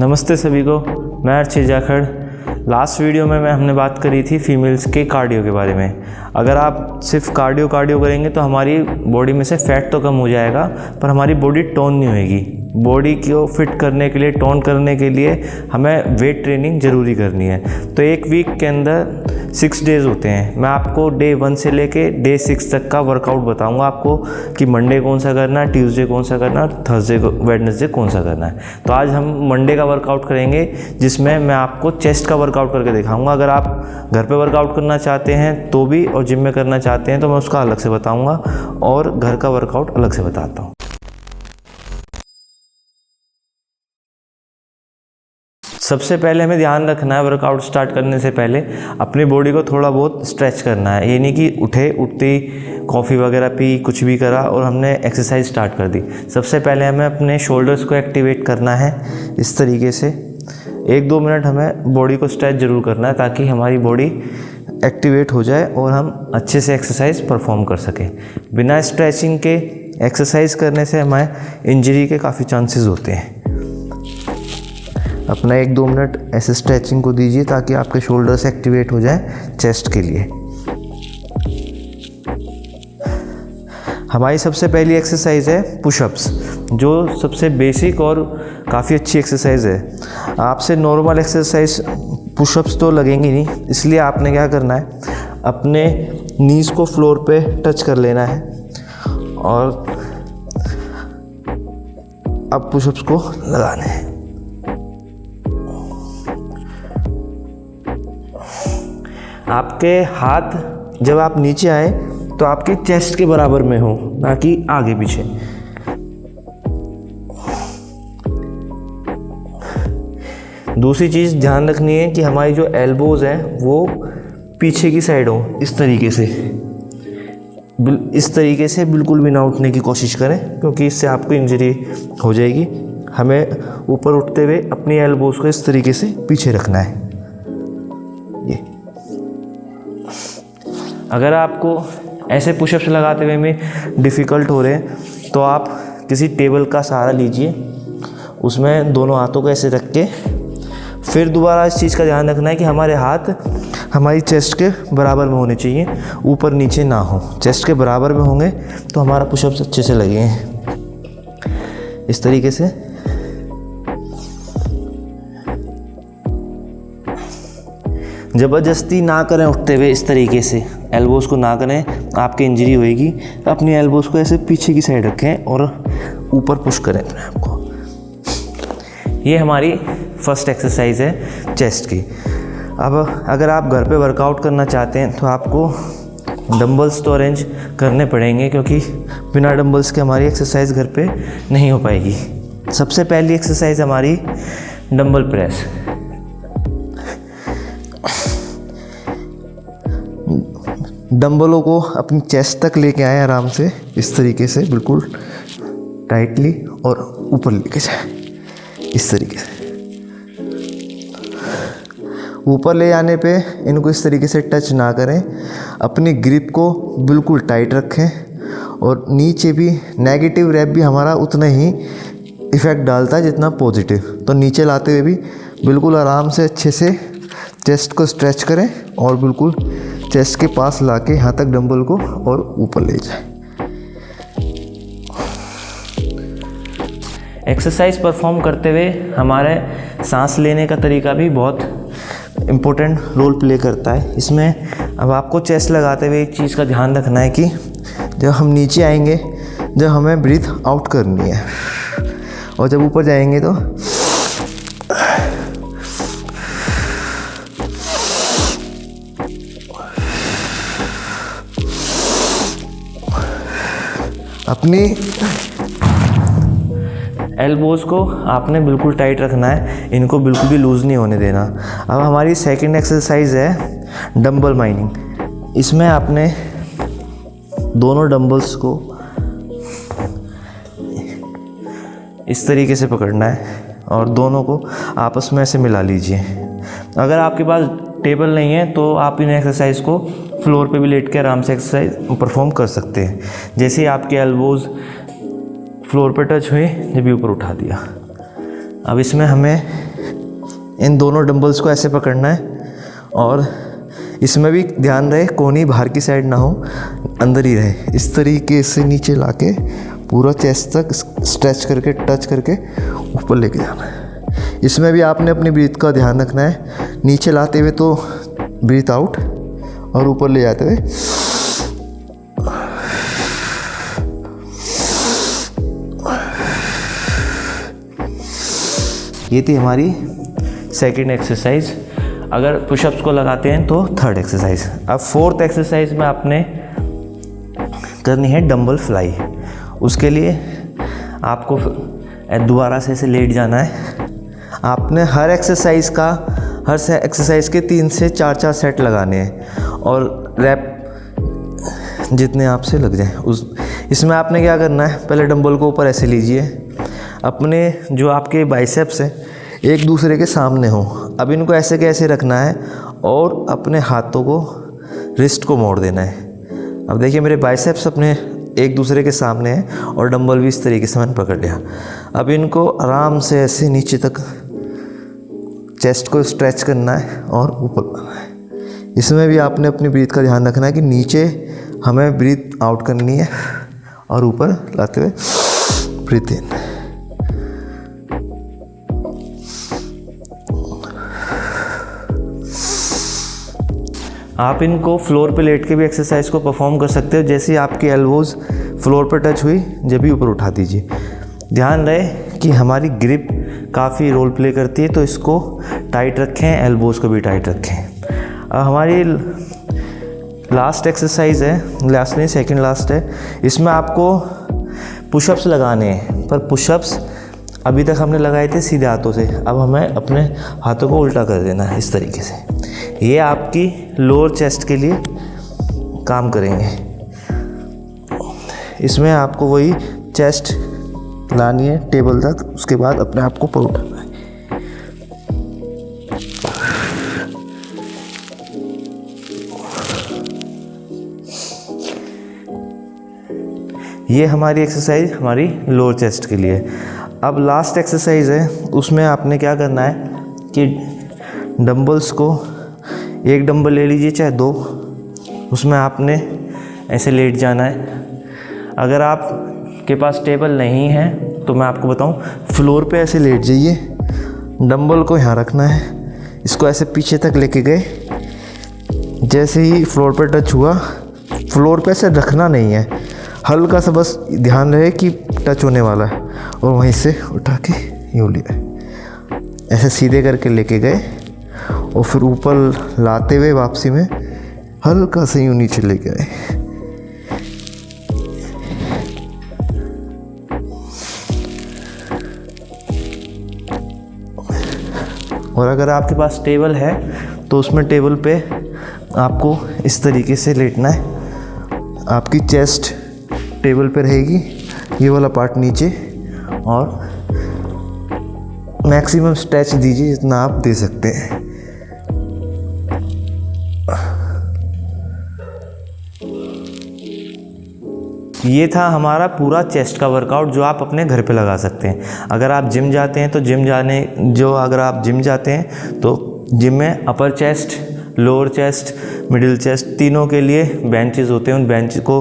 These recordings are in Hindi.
नमस्ते सभी को, मैं अर्चित जाखड़। लास्ट वीडियो में हमने बात करी थी फीमेल्स के कार्डियो के बारे में। अगर आप सिर्फ कार्डियो करेंगे तो हमारी बॉडी में से फैट तो कम हो जाएगा, पर हमारी बॉडी टोन नहीं होएगी। बॉडी को फिट करने के लिए, टोन करने के लिए हमें वेट ट्रेनिंग ज़रूरी करनी है। तो एक वीक के अंदर 6 डेज़ होते हैं। मैं आपको डे 1 से लेके डे 6 तक का वर्कआउट बताऊंगा आपको कि मंडे कौन सा करना है, ट्यूसडे कौन सा करना है, थर्सडे वेडनेसडे कौन सा करना है। तो आज हम मंडे का वर्कआउट करेंगे, जिसमें मैं आपको चेस्ट का वर्कआउट करके दिखाऊंगा। अगर आप घर पे वर्कआउट करना चाहते हैं तो भी, और जिम में करना चाहते हैं तो मैं उसका अलग से बताऊँगा, और घर का वर्कआउट अलग से बताता हूँ। सबसे पहले हमें ध्यान रखना है, वर्कआउट स्टार्ट करने से पहले अपनी बॉडी को थोड़ा बहुत स्ट्रेच करना है। ये नहीं कि उठते ही कॉफ़ी वगैरह पी, कुछ भी करा और हमने एक्सरसाइज स्टार्ट कर दी। सबसे पहले हमें अपने शोल्डर्स को एक्टिवेट करना है इस तरीके से। 1-2 मिनट हमें बॉडी को स्ट्रेच ज़रूर करना है, ताकि हमारी बॉडी एक्टिवेट हो जाए और हम अच्छे से एक्सरसाइज परफॉर्म कर सकें। बिना स्ट्रेचिंग के एक्सरसाइज करने से हमें इंजरी के काफ़ी चांसेस होते हैं। अपना 1-2 मिनट ऐसे स्ट्रेचिंग को दीजिए, ताकि आपके शोल्डर्स एक्टिवेट हो जाएं चेस्ट के लिए। हमारी सबसे पहली एक्सरसाइज है पुशअप्स, जो सबसे बेसिक और काफ़ी अच्छी एक्सरसाइज है। आपसे नॉर्मल एक्सरसाइज पुशअप्स तो लगेंगी नहीं, इसलिए आपने क्या करना है, अपने नीज़ को फ्लोर पे टच कर लेना है और अब पुशअप्स को लगाना है। आपके हाथ जब आप नीचे आए तो आपके चेस्ट के बराबर में हो, ना कि आगे पीछे। दूसरी चीज़ ध्यान रखनी है कि हमारी जो एल्बोज हैं वो पीछे की साइड हो, इस तरीके से बिल्कुल भी ना उठने की कोशिश करें, क्योंकि इससे आपको इंजरी हो जाएगी। हमें ऊपर उठते हुए अपनी एल्बोज को इस तरीके से पीछे रखना है। ये अगर आपको ऐसे पुशअप्स लगाते हुए में डिफ़िकल्ट हो रहे हैं तो आप किसी टेबल का सहारा लीजिए, उसमें दोनों हाथों को ऐसे रख के फिर दोबारा इस चीज़ का ध्यान रखना है कि हमारे हाथ हमारी चेस्ट के बराबर में होने चाहिए, ऊपर नीचे ना हो। चेस्ट के बराबर में होंगे तो हमारा पुशअप्स अच्छे से लगेंगे। इस तरीके से ज़बरदस्ती ना करें उठते हुए, इस तरीके से एल्बोज़ को ना करें, आपकी इंजरी होएगी। अपनी एल्बोज़ को ऐसे पीछे की साइड रखें और ऊपर पुश करें अपने आप को। ये हमारी फर्स्ट एक्सरसाइज है चेस्ट की। अब अगर आप घर पे वर्कआउट करना चाहते हैं तो आपको डंबल्स तो अरेंज करने पड़ेंगे, क्योंकि बिना डंबल्स के हमारी एक्सरसाइज घर पे नहीं हो पाएगी। सबसे पहली एक्सरसाइज हमारी डंबल प्रेस। डंबलों को अपनी चेस्ट तक लेके आए आराम से, इस तरीके से बिल्कुल टाइटली, और ऊपर लेके जाए इस तरीके से। ऊपर ले जाने पे इनको इस तरीके से टच ना करें, अपनी ग्रिप को बिल्कुल टाइट रखें, और नीचे भी नेगेटिव रैप भी हमारा उतना ही इफ़ेक्ट डालता है जितना पॉजिटिव। तो नीचे लाते हुए भी बिल्कुल आराम से अच्छे से चेस्ट को स्ट्रेच करें और बिल्कुल चेस्ट के पास लाके यहाँ तक डंबल को और ऊपर ले जाए। एक्सरसाइज परफॉर्म करते हुए हमारे सांस लेने का तरीका भी बहुत इम्पोर्टेंट रोल प्ले करता है इसमें। अब आपको चेस्ट लगाते हुए एक चीज़ का ध्यान रखना है कि जब हम नीचे आएंगे, जब हमें ब्रीथ आउट करनी है, और जब ऊपर जाएंगे तो अपनी एल्बोज़ को आपने बिल्कुल टाइट रखना है, इनको बिल्कुल भी लूज़ नहीं होने देना। अब हमारी सेकंड एक्सरसाइज है डंबल माइनिंग। इसमें आपने दोनों डंबल्स को इस तरीके से पकड़ना है और दोनों को आपस में ऐसे मिला लीजिए। अगर आपके पास टेबल नहीं है तो आप इन एक्सरसाइज को फ्लोर पे भी लेट के आराम से एक्सरसाइज परफॉर्म कर सकते हैं। जैसे ही आपके एल्बोज़ फ्लोर पर टच हुए, जब भी ऊपर उठा दिया, अब इसमें हमें इन दोनों डंबल्स को ऐसे पकड़ना है और इसमें भी ध्यान रहे कोहनी बाहर की साइड ना हो, अंदर ही रहे। इस तरीके से नीचे लाके पूरा चेस्ट तक स्ट्रेच करके टच करके ऊपर लेके जाना है। इसमें भी आपने अपनी ब्रीथ का ध्यान रखना है। नीचे लाते हुए तो ब्रीथ आउट और ऊपर ले जाते हुए ये थी हमारी सेकंड एक्सरसाइज। अगर पुशअप्स को लगाते हैं तो थर्ड एक्सरसाइज। अब फोर्थ एक्सरसाइज में आपने करनी है डंबल फ्लाई। उसके लिए आपको दोबारा से ऐसे लेट जाना है। आपने हर एक्सरसाइज के 3 से 4 सेट लगाने हैं और रैप जितने आपसे लग जाए इसमें आपने क्या करना है, पहले डंबल को ऊपर ऐसे लीजिए। अपने जो आपके बाइसेप्स हैं एक दूसरे के सामने हो। अब इनको ऐसे कैसे रखना है और अपने हाथों को रिस्ट को मोड़ देना है। अब देखिए मेरे बाइसेप्स अपने एक दूसरे के सामने हैं और डंबल भी इस तरीके से मैंने पकड़ लिया। अब इनको आराम से ऐसे नीचे तक चेस्ट को स्ट्रेच करना है और ऊपर करना है। इसमें भी आपने अपनी ब्रीथ का ध्यान रखना है कि नीचे हमें ब्रीथ आउट करनी है और ऊपर लाते हुए ब्रीथ इन। आप इनको फ्लोर पे लेट के भी एक्सरसाइज को परफॉर्म कर सकते हो। जैसे आपकी एल्बोज़ फ्लोर पर टच हुई जब भी ऊपर उठा दीजिए। ध्यान रहे कि हमारी ग्रिप काफ़ी रोल प्ले करती है, तो इसको टाइट रखें, एल्बोज़ को भी टाइट रखें। अब हमारी लास्ट एक्सरसाइज है, लास्ट नहीं सेकंड लास्ट है। इसमें आपको पुशअप्स लगाने हैं, पर पुशअप्स अभी तक हमने लगाए थे सीधे हाथों से। अब हमें अपने हाथों को उल्टा कर देना है इस तरीके से। ये आपकी लोअर चेस्ट के लिए काम करेंगे। इसमें आपको वही चेस्ट लानी है टेबल तक, उसके बाद अपने आप को ऊपर उठाना है। ये हमारी एक्सरसाइज हमारी लोअर चेस्ट के लिए। अब लास्ट एक्सरसाइज है, उसमें आपने क्या करना है कि डंबल्स को एक डंबल ले लीजिए चाहे 2, उसमें आपने ऐसे लेट जाना है। अगर आपके पास टेबल नहीं है तो मैं आपको बताऊं, फ्लोर पे ऐसे लेट जाइए, डंबल को यहाँ रखना है, इसको ऐसे पीछे तक लेके गए। जैसे ही फ्लोर पे टच हुआ, फ्लोर पे ऐसे रखना नहीं है, हल्का सा बस ध्यान रहे कि टच होने वाला है और वहीं से उठा के यूँ लिया, ऐसे सीधे करके लेके गए और फिर ऊपर लाते हुए वापसी में हल्का से यूँ नीचे लेके आए। और अगर आपके पास टेबल है तो उसमें टेबल पे आपको इस तरीके से लेटना है। आपकी चेस्ट टेबल पे रहेगी, ये वाला पार्ट नीचे, और मैक्सिमम स्ट्रेच दीजिए जितना आप दे सकते हैं। ये था हमारा पूरा चेस्ट का वर्कआउट जो आप अपने घर पे लगा सकते हैं। अगर आप जिम जाते हैं तो अगर आप जिम जाते हैं तो जिम में अपर chest, lower chest, middle chest तीनों के लिए बेंचेस होते हैं। उन बेंच को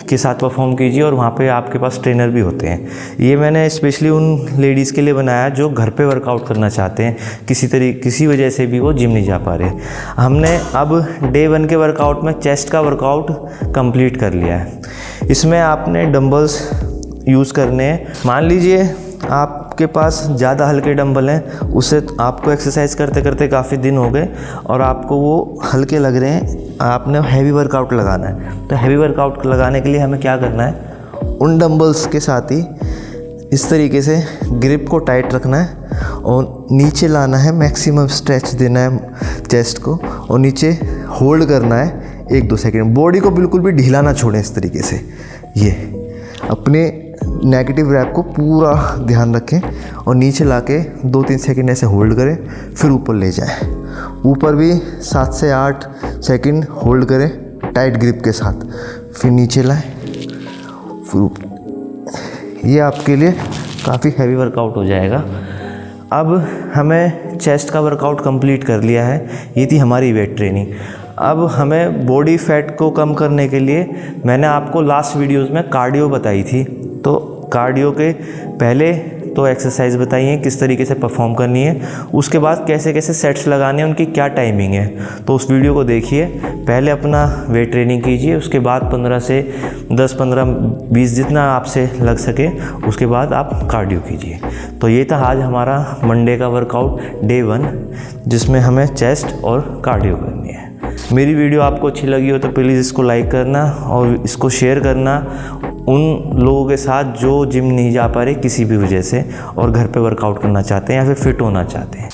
के साथ परफॉर्म कीजिए और वहाँ पे आपके पास ट्रेनर भी होते हैं। ये मैंने स्पेशली उन लेडीज़ के लिए बनाया जो घर पे वर्कआउट करना चाहते हैं, किसी वजह से भी वो जिम नहीं जा पा रहे। हमने अब डे 1 के वर्कआउट में चेस्ट का वर्कआउट कंप्लीट कर लिया है। इसमें आपने डंबल्स यूज़ करने हैं। मान लीजिए आपके पास ज़्यादा हल्के डंबल हैं, उससे आपको एक्सरसाइज करते करते काफ़ी दिन हो गए और आपको वो हल्के लग रहे हैं, आपने हैवी वर्कआउट लगाना है। तो हैवी वर्कआउट लगाने के लिए हमें क्या करना है, उन डंबल्स के साथ ही इस तरीके से ग्रिप को टाइट रखना है और नीचे लाना है, मैक्सिमम स्ट्रेच देना है चेस्ट को और नीचे होल्ड करना है 1-2 सेकेंड। बॉडी को बिल्कुल भी ढीला ना छोड़ें इस तरीके से। ये अपने नेगेटिव रैप को पूरा ध्यान रखें और नीचे लाके 2-3 सेकेंड ऐसे होल्ड करें, फिर ऊपर ले जाएं। ऊपर भी 7 से 8 सेकेंड होल्ड करें टाइट ग्रिप के साथ, फिर नीचे लाएं, फिर ऊपर। ये आपके लिए काफ़ी हैवी वर्कआउट हो जाएगा। अब हमें चेस्ट का वर्कआउट कंप्लीट कर लिया है, ये थी हमारी वेट ट्रेनिंग। अब हमें बॉडी फैट को कम करने के लिए मैंने आपको लास्ट वीडियोस में कार्डियो बताई थी, तो कार्डियो के पहले तो एक्सरसाइज बताई है किस तरीके से परफॉर्म करनी है, उसके बाद कैसे कैसे सेट्स लगाने हैं, उनकी क्या टाइमिंग है, तो उस वीडियो को देखिए। पहले अपना वेट ट्रेनिंग कीजिए, उसके बाद 15 से 10, 15, 20 जितना आपसे लग सके, उसके बाद आप कार्डियो कीजिए। तो ये था आज हमारा मंडे का वर्कआउट डे 1, जिसमें हमें चेस्ट और कार्डियो करनी है। मेरी वीडियो आपको अच्छी लगी हो तो प्लीज़ इसको लाइक करना और इसको शेयर करना उन लोगों के साथ जो जिम नहीं जा पा रहे किसी भी वजह से और घर पे वर्कआउट करना चाहते हैं या फिर फिट होना चाहते हैं।